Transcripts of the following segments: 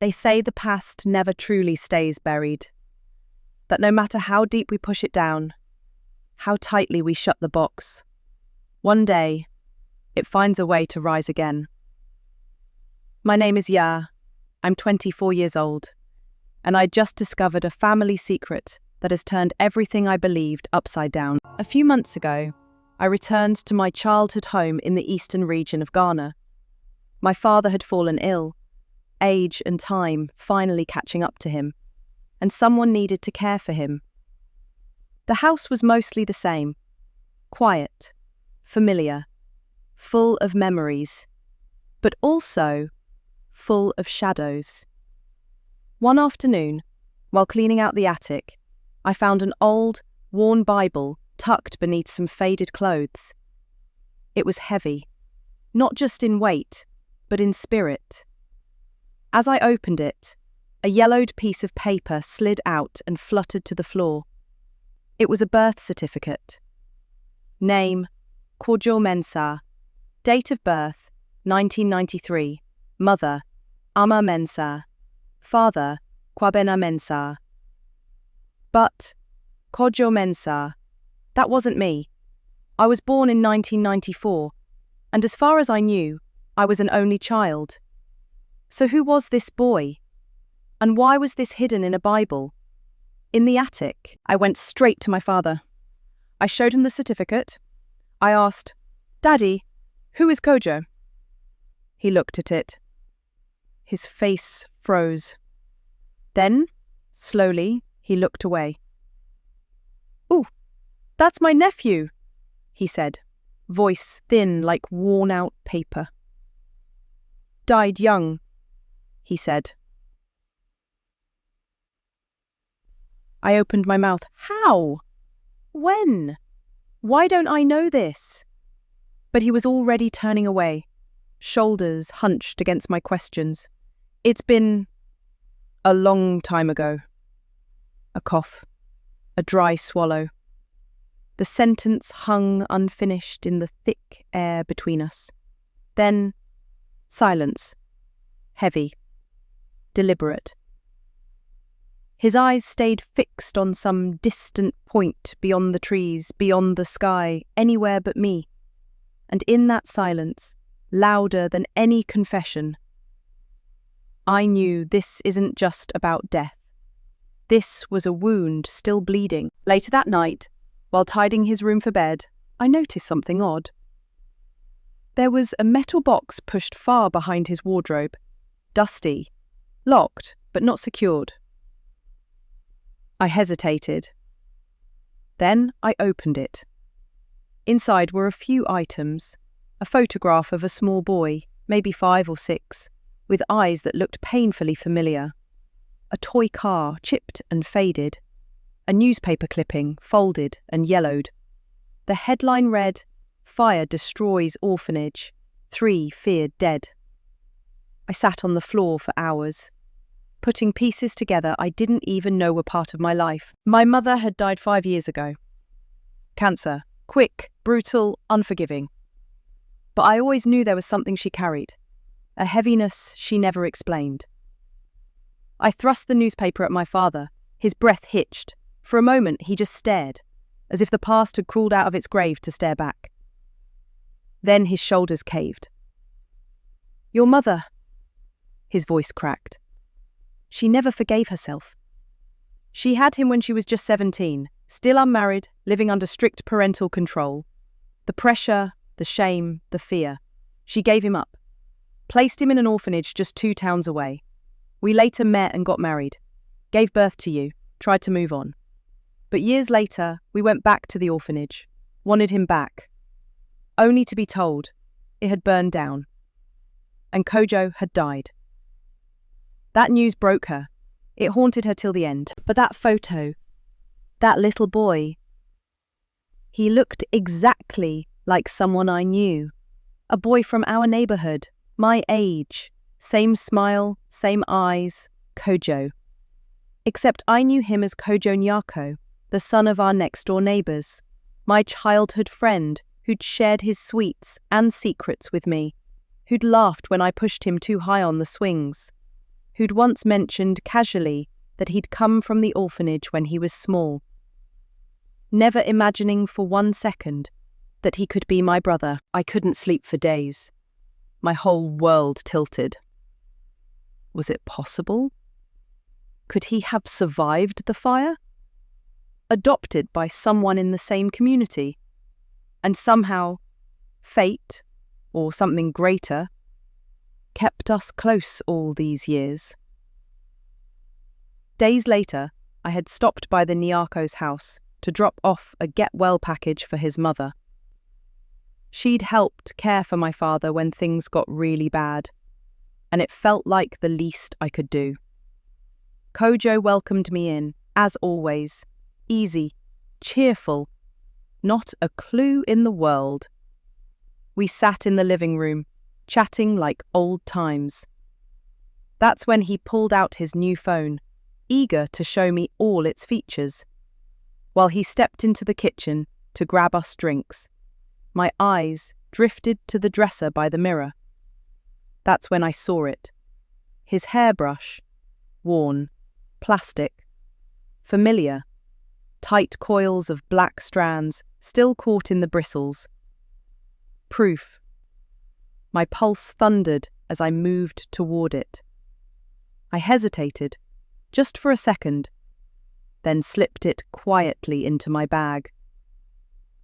They say the past never truly stays buried, that no matter how deep we push it down, how tightly we shut the box, one day it finds a way to rise again. My name is Ya. I'm 24 years old, and I just discovered a family secret that has turned everything I believed upside down. A few months ago, I returned to my childhood home in the eastern region of Ghana. My father had fallen ill, age and time finally catching up to him, and someone needed to care for him. The house was mostly the same, quiet, familiar, full of memories, but also full of shadows. One afternoon, while cleaning out the attic, I found an old, worn Bible tucked beneath some faded clothes. It was heavy, not just in weight, but in spirit. As I opened it, a yellowed piece of paper slid out and fluttered to the floor. It was a birth certificate. Name, Kojo Mensah. Date of birth, 1993. Mother, Ama Mensah. Father, Kwabena Mensah. But, Kojo Mensah, that wasn't me. I was born in 1994, and as far as I knew, I was an only child. So who was this boy? And why was this hidden in a Bible? In the attic? I went straight to my father. I showed him the certificate. I asked, "Daddy, who is Kojo?" He looked at it. His face froze. Then, slowly, he looked away. "Ooh, that's my nephew," he said, voice thin like worn-out paper. "Died young," he said. I opened my mouth. How? When? Why don't I know this? But he was already turning away, shoulders hunched against my questions. "It's been a long time ago." A cough, a dry swallow. The sentence hung unfinished in the thick air between us. Then, silence, heavy, deliberate. His eyes stayed fixed on some distant point beyond the trees, beyond the sky, anywhere but me. And in that silence, louder than any confession, I knew this isn't just about death. This was a wound still bleeding. Later that night, while tidying his room for bed, I noticed something odd. There was a metal box pushed far behind his wardrobe, dusty, locked but not secured. I hesitated. Then I opened it. Inside were a few items, a photograph of a small boy, maybe 5 or 6, with eyes that looked painfully familiar, a toy car, chipped and faded, a newspaper clipping, folded and yellowed. The headline read, "Fire destroys orphanage, 3 feared dead." I sat on the floor for hours, putting pieces together I didn't even know were part of my life. My mother had died 5 years ago. Cancer. Quick, brutal, unforgiving. But I always knew there was something she carried, a heaviness she never explained. I thrust the newspaper at my father. His breath hitched. For a moment, he just stared, as if the past had crawled out of its grave to stare back. Then his shoulders caved. "Your mother," his voice cracked. She never forgave herself. She had him when she was just 17, still unmarried, living under strict parental control. The pressure, the shame, the fear. She gave him up, placed him in an orphanage just 2 towns away. We later met and got married, gave birth to you, tried to move on. But years later, we went back to the orphanage, wanted him back, only to be told it had burned down, and Kojo had died. That news broke her. It haunted her till the end. But that photo, that little boy, he looked exactly like someone I knew. A boy from our neighborhood, my age, same smile, same eyes, Kojo. Except I knew him as Kojo Nyako, the son of our next-door neighbors, my childhood friend who'd shared his sweets and secrets with me, who'd laughed when I pushed him too high on the swings. who'd once mentioned casually that he'd come from the orphanage when he was small, never imagining for 1 second that he could be my brother. I couldn't sleep for days. My whole world tilted. Was it possible? Could he have survived the fire? Adopted by someone in the same community? And somehow, fate, or something greater, kept us close all these years. Days later, I had stopped by the Nyako's house to drop off a get-well package for his mother. She'd helped care for my father when things got really bad, and it felt like the least I could do. Kojo welcomed me in, as always, easy, cheerful, not a clue in the world. We sat in the living room, chatting like old times. That's when he pulled out his new phone, eager to show me all its features. While he stepped into the kitchen to grab us drinks, my eyes drifted to the dresser by the mirror. That's when I saw it. His hairbrush, worn, plastic, familiar, tight coils of black strands still caught in the bristles. Proof. My pulse thundered as I moved toward it. I hesitated, just for a second, then slipped it quietly into my bag.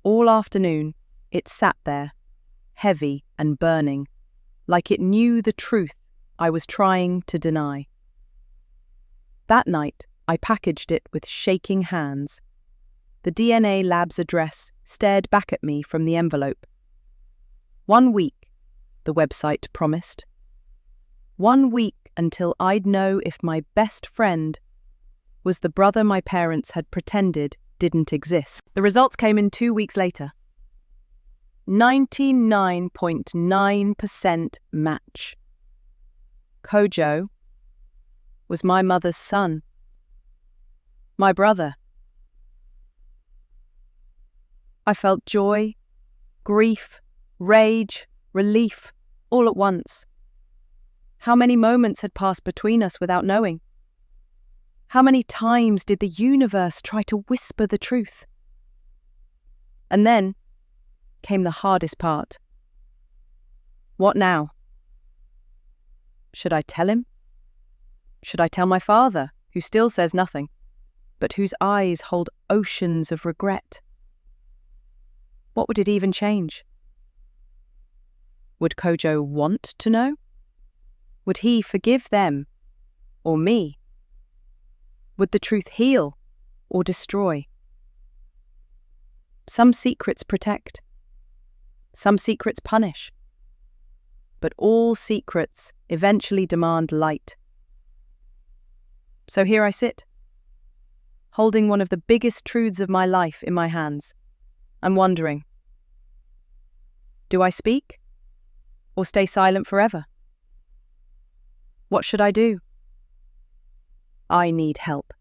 All afternoon, it sat there, heavy and burning, like it knew the truth I was trying to deny. That night, I packaged it with shaking hands. The DNA lab's address stared back at me from the envelope. 1 week, the website promised. 1 week until I'd know if my best friend was the brother my parents had pretended didn't exist. The results came in 2 weeks later. 99.9% match. Kojo was my mother's son. My brother. I felt joy, grief, rage, relief, all at once. How many moments had passed between us without knowing? How many times did the universe try to whisper the truth? And then came the hardest part. What now? Should I tell him? Should I tell my father, who still says nothing, but whose eyes hold oceans of regret? What would it even change? Would Kojo want to know? Would he forgive them, or me? Would the truth heal or destroy? Some secrets protect. Some secrets punish. But all secrets eventually demand light. So here I sit, holding one of the biggest truths of my life in my hands. I'm wondering, do I speak or stay silent forever? What should I do? I need help.